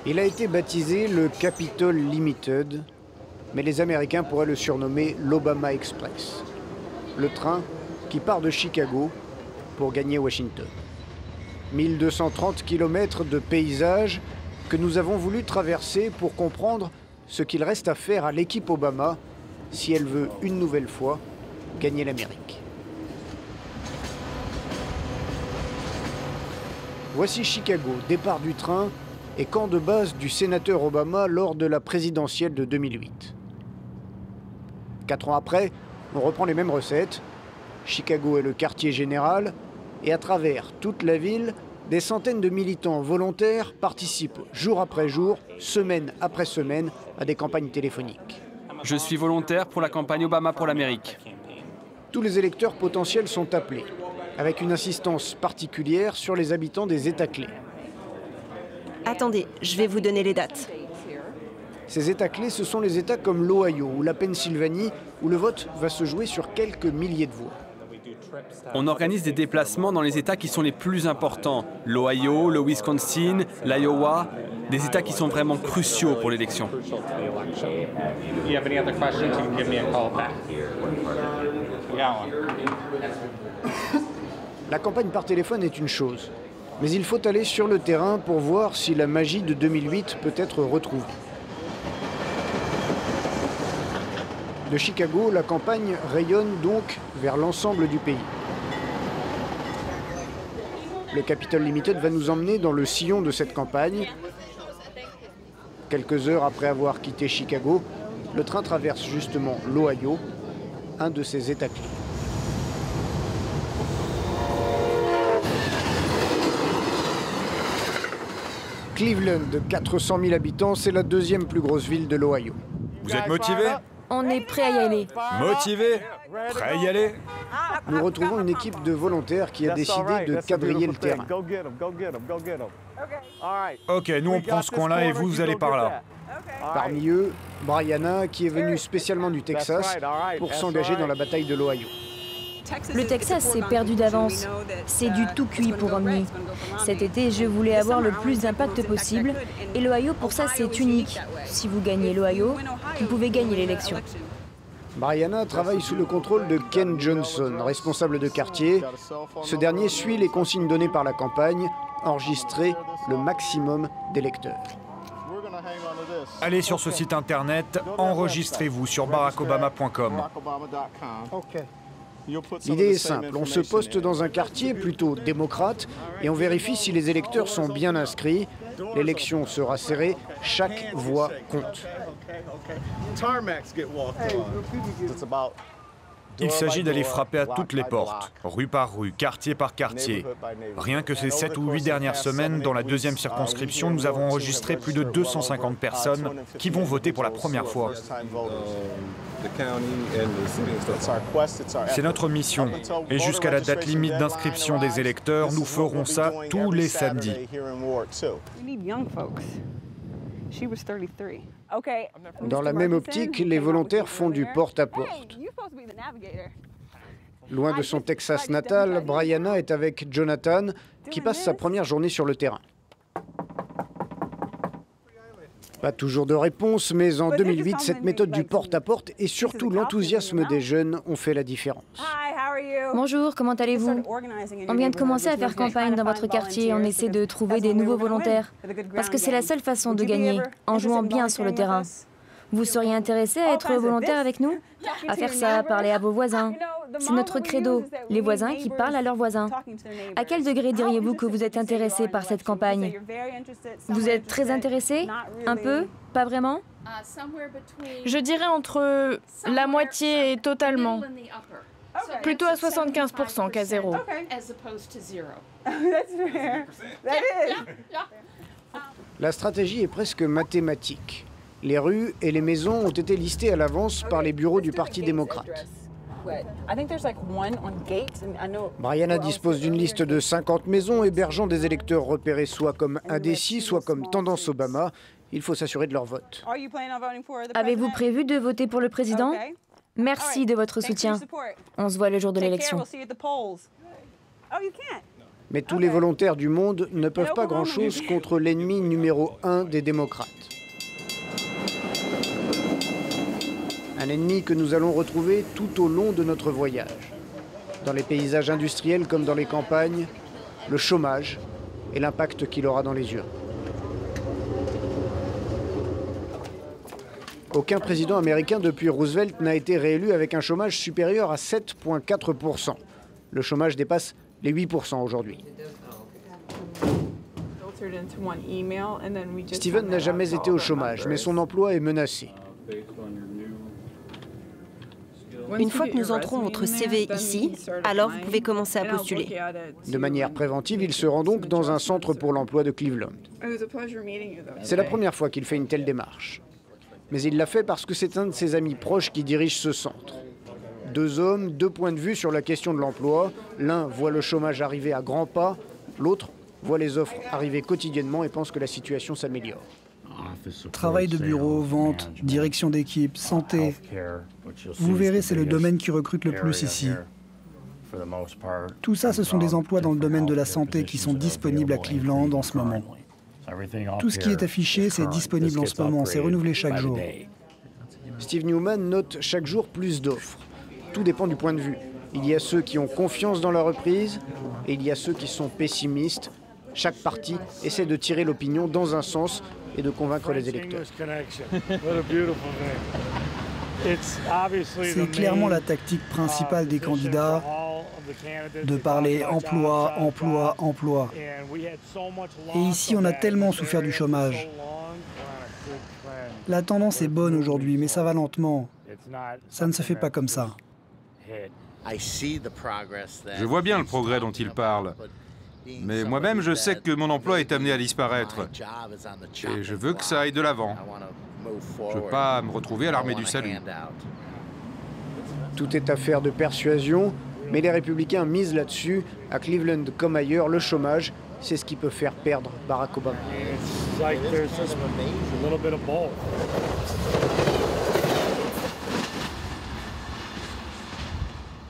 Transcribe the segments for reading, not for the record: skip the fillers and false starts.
Il a été baptisé le Capitol Limited, mais les Américains pourraient le surnommer l'Obama Express. Le train qui part de Chicago pour gagner Washington. 1230 km de paysages que nous avons voulu traverser pour comprendre ce qu'il reste à faire à l'équipe Obama si elle veut une nouvelle fois gagner l'Amérique. Voici Chicago, départ du train et camp de base du sénateur Obama lors de la présidentielle de 2008. 4 ans après, on reprend les mêmes recettes. Chicago est le quartier général et à travers toute la ville, des centaines de militants volontaires participent jour après jour, semaine après semaine, à des campagnes téléphoniques. Je suis volontaire pour la campagne Obama pour l'Amérique. Tous les électeurs potentiels sont appelés, avec une insistance particulière sur les habitants des États clés. Attendez, je vais vous donner les dates. Ces États clés, ce sont les États comme l'Ohio ou la Pennsylvanie, où le vote va se jouer sur quelques milliers de voix. On organise des déplacements dans les États qui sont les plus importants. L'Ohio, le Wisconsin, l'Iowa, des États qui sont vraiment cruciaux pour l'élection. La campagne par téléphone est une chose, mais il faut aller sur le terrain pour voir si la magie de 2008 peut être retrouvée. De Chicago, la campagne rayonne donc vers l'ensemble du pays. Le Capitol Limited va nous emmener dans le sillon de cette campagne. Quelques heures après avoir quitté Chicago, le train traverse justement l'Ohio, un de ses États clés. Cleveland, de 400 000 habitants, c'est la deuxième plus grosse ville de l'Ohio. Vous êtes motivé? On est prêt à y aller. Motivé? Prêt à y aller? Nous retrouvons une équipe de volontaires qui a décidé de quadriller le terrain. Ok, nous on prend ce coin-là et vous allez par là. Parmi eux, Brianna, qui est venue spécialement du Texas pour s'engager dans la bataille de l'Ohio. Le Texas s'est perdu d'avance. C'est du tout cuit pour Romney. Cet été, je voulais avoir le plus d'impact possible. Et l'Ohio, pour ça, c'est unique. Si vous gagnez l'Ohio, vous pouvez gagner l'élection. Brianna travaille sous le contrôle de Ken Johnson, responsable de quartier. Ce dernier suit les consignes données par la campagne, enregistrer le maximum d'électeurs. Allez sur ce site internet, enregistrez-vous sur barackobama.com. L'idée est simple, on se poste dans un quartier plutôt démocrate et on vérifie si les électeurs sont bien inscrits. L'élection sera serrée, chaque voix compte. Il s'agit d'aller frapper à toutes les portes, rue par rue, quartier par quartier. Rien que ces 7 ou 8 dernières semaines, dans la deuxième circonscription, nous avons enregistré plus de 250 personnes qui vont voter pour la première fois. C'est notre mission. Et jusqu'à la date limite d'inscription des électeurs, nous ferons ça tous les samedis. Dans la même optique, les volontaires font du porte-à-porte. Loin de son Texas natal, Brianna est avec Jonathan, qui passe sa première journée sur le terrain. Pas toujours de réponse, mais en 2008, cette méthode du porte-à-porte et surtout l'enthousiasme des jeunes ont fait la différence. Bonjour, comment allez-vous? On vient de commencer à faire campagne dans votre quartier. On essaie de trouver des nouveaux volontaires. Parce que c'est la seule façon de gagner, en jouant bien sur le terrain. Vous seriez intéressé à être volontaire avec nous? À faire ça, parler à vos voisins. C'est notre credo, les voisins qui parlent à leurs voisins. À quel degré diriez-vous que vous êtes intéressé par cette campagne? Vous êtes très intéressé? Un peu? Pas vraiment? Je dirais entre la moitié et totalement. Plutôt à 75% qu'à 0. La stratégie est presque mathématique. Les rues et les maisons ont été listées à l'avance par les bureaux du Parti démocrate. Brianna dispose d'une liste de 50 maisons hébergeant des électeurs repérés soit comme indécis, soit comme tendance Obama. Il faut s'assurer de leur vote. Avez-vous prévu de voter pour le président? Merci de votre soutien. On se voit le jour de l'élection. Mais tous les volontaires du monde ne peuvent pas grand-chose contre l'ennemi numéro 1 des démocrates. Un ennemi que nous allons retrouver tout au long de notre voyage. Dans les paysages industriels comme dans les campagnes, le chômage et l'impact qu'il aura dans les urnes. Aucun président américain depuis Roosevelt n'a été réélu avec un chômage supérieur à 7,4%. Le chômage dépasse les 8% aujourd'hui. Steven n'a jamais été au chômage, mais son emploi est menacé. Une fois que nous entrons votre CV ici, alors vous pouvez commencer à postuler. De manière préventive, il se rend donc dans un centre pour l'emploi de Cleveland. C'est la première fois qu'il fait une telle démarche. Mais il l'a fait parce que c'est un de ses amis proches qui dirige ce centre. Deux hommes, deux points de vue sur la question de l'emploi. L'un voit le chômage arriver à grands pas, l'autre voit les offres arriver quotidiennement et pense que la situation s'améliore. Travail de bureau, vente, direction d'équipe, santé. Vous verrez, c'est le domaine qui recrute le plus ici. Tout ça, ce sont des emplois dans le domaine de la santé qui sont disponibles à Cleveland en ce moment. Tout ce qui est affiché, c'est disponible en ce moment, c'est renouvelé chaque jour. Steve Newman note chaque jour plus d'offres. Tout dépend du point de vue. Il y a ceux qui ont confiance dans la reprise et il y a ceux qui sont pessimistes. Chaque parti essaie de tirer l'opinion dans un sens et de convaincre les électeurs. C'est clairement la tactique principale des candidats de parler emploi, emploi, emploi. Et ici, on a tellement souffert du chômage. La tendance est bonne aujourd'hui, mais ça va lentement. Ça ne se fait pas comme ça. Je vois bien le progrès dont il parle. Mais moi-même, je sais que mon emploi est amené à disparaître. Et je veux que ça aille de l'avant. Je ne veux pas me retrouver à l'armée du salut. Tout est affaire de persuasion, mais les républicains misent là-dessus. À Cleveland comme ailleurs, le chômage, c'est ce qui peut faire perdre Barack Obama.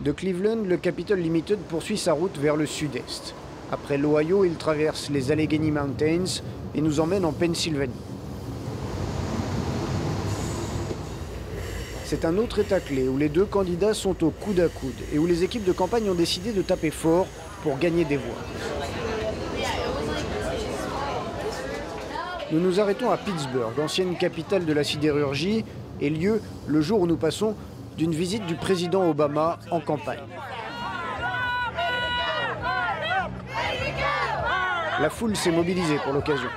De Cleveland, le Capitol Limited poursuit sa route vers le sud-est. Après l'Ohio, il traverse les Allegheny Mountains et nous emmène en Pennsylvanie. C'est un autre État clé où les deux candidats sont au coude à coude et où les équipes de campagne ont décidé de taper fort pour gagner des voix. Nous nous arrêtons à Pittsburgh, ancienne capitale de la sidérurgie, et lieu le jour où nous passons d'une visite du président Obama en campagne. La foule s'est mobilisée pour l'occasion.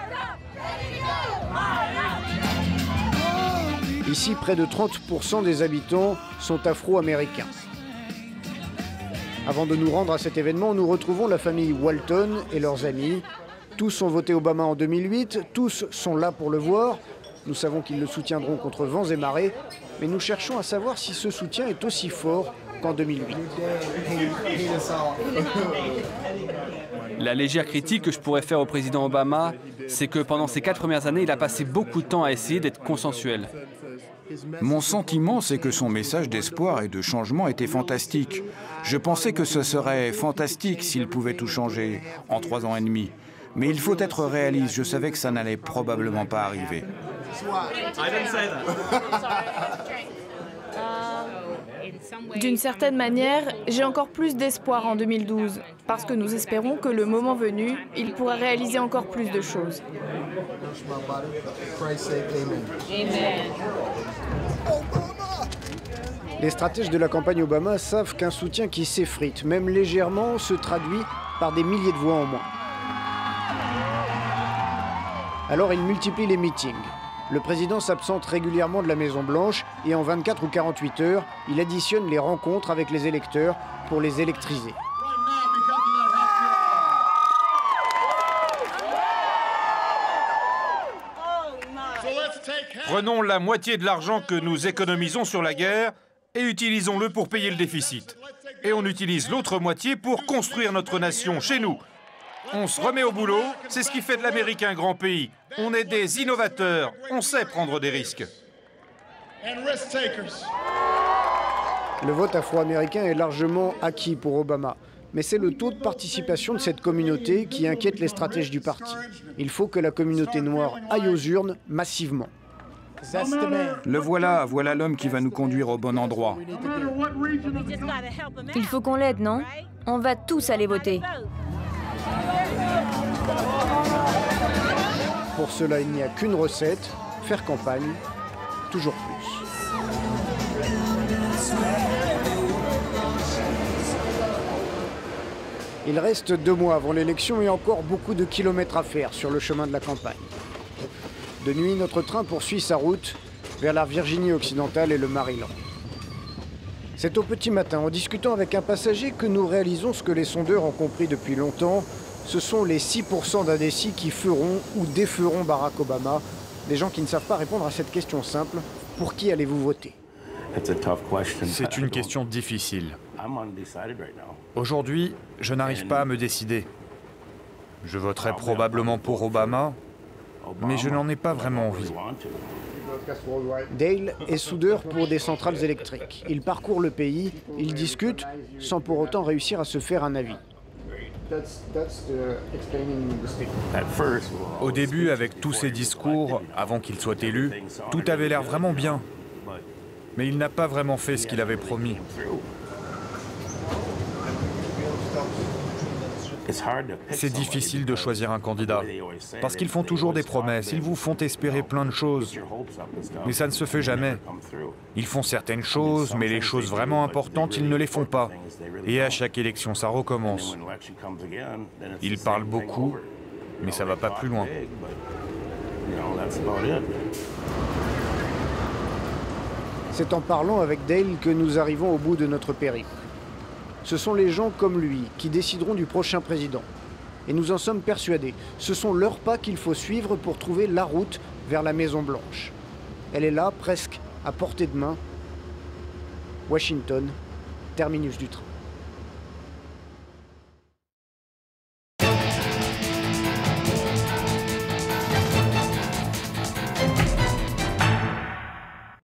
Ici, près de 30% des habitants sont afro-américains. Avant de nous rendre à cet événement, nous retrouvons la famille Walton et leurs amis. Tous ont voté Obama en 2008, tous sont là pour le voir. Nous savons qu'ils le soutiendront contre vents et marées, mais nous cherchons à savoir si ce soutien est aussi fort qu'en 2008. La légère critique que je pourrais faire au président Obama, c'est que pendant ces 4 premières années, il a passé beaucoup de temps à essayer d'être consensuel. Mon sentiment, c'est que son message d'espoir et de changement était fantastique. Je pensais que ce serait fantastique s'il pouvait tout changer en 3 ans et demi. Mais il faut être réaliste, je savais que ça n'allait probablement pas arriver. D'une certaine manière, j'ai encore plus d'espoir en 2012, parce que nous espérons que le moment venu, il pourra réaliser encore plus de choses. Les stratèges de la campagne Obama savent qu'un soutien qui s'effrite, même légèrement, se traduit par des milliers de voix en moins. Alors ils multiplient les meetings. Le président s'absente régulièrement de la Maison-Blanche et en 24 ou 48 heures, il additionne les rencontres avec les électeurs pour les électriser. Prenons la moitié de l'argent que nous économisons sur la guerre et utilisons-le pour payer le déficit. Et on utilise l'autre moitié pour construire notre nation chez nous. On se remet au boulot, c'est ce qui fait de l'Amérique un grand pays. On est des innovateurs, on sait prendre des risques. Le vote afro-américain est largement acquis pour Obama. Mais c'est le taux de participation de cette communauté qui inquiète les stratèges du parti. Il faut que la communauté noire aille aux urnes massivement. Le voilà, voilà l'homme qui va nous conduire au bon endroit. Il faut qu'on l'aide, non? On va tous aller voter. Pour cela, il n'y a qu'une recette, faire campagne, toujours plus. Il reste 2 mois avant l'élection et encore beaucoup de kilomètres à faire sur le chemin de la campagne. De nuit, notre train poursuit sa route vers la Virginie occidentale et le Maryland. C'est au petit matin, en discutant avec un passager, que nous réalisons ce que les sondeurs ont compris depuis longtemps. Ce sont les 6% d'indécis qui feront ou déferont Barack Obama. Des gens qui ne savent pas répondre à cette question simple. Pour qui allez-vous voter? C'est une question difficile. Aujourd'hui, je n'arrive pas à me décider. Je voterai probablement pour Obama, mais je n'en ai pas vraiment envie. Dale est soudeur pour des centrales électriques. Il parcourt le pays, il discute, sans pour autant réussir à se faire un avis. Au début, avec tous ces discours, avant qu'il soit élu, tout avait l'air vraiment bien. Mais il n'a pas vraiment fait ce qu'il avait promis. C'est difficile de choisir un candidat, parce qu'ils font toujours des promesses, ils vous font espérer plein de choses, mais ça ne se fait jamais. Ils font certaines choses, mais les choses vraiment importantes, ils ne les font pas. Et à chaque élection, ça recommence. Ils parlent beaucoup, mais ça ne va pas plus loin. C'est en parlant avec Dale que nous arrivons au bout de notre périple. Ce sont les gens comme lui qui décideront du prochain président. Et nous en sommes persuadés. Ce sont leurs pas qu'il faut suivre pour trouver la route vers la Maison-Blanche. Elle est là, presque à portée de main. Washington, terminus du train.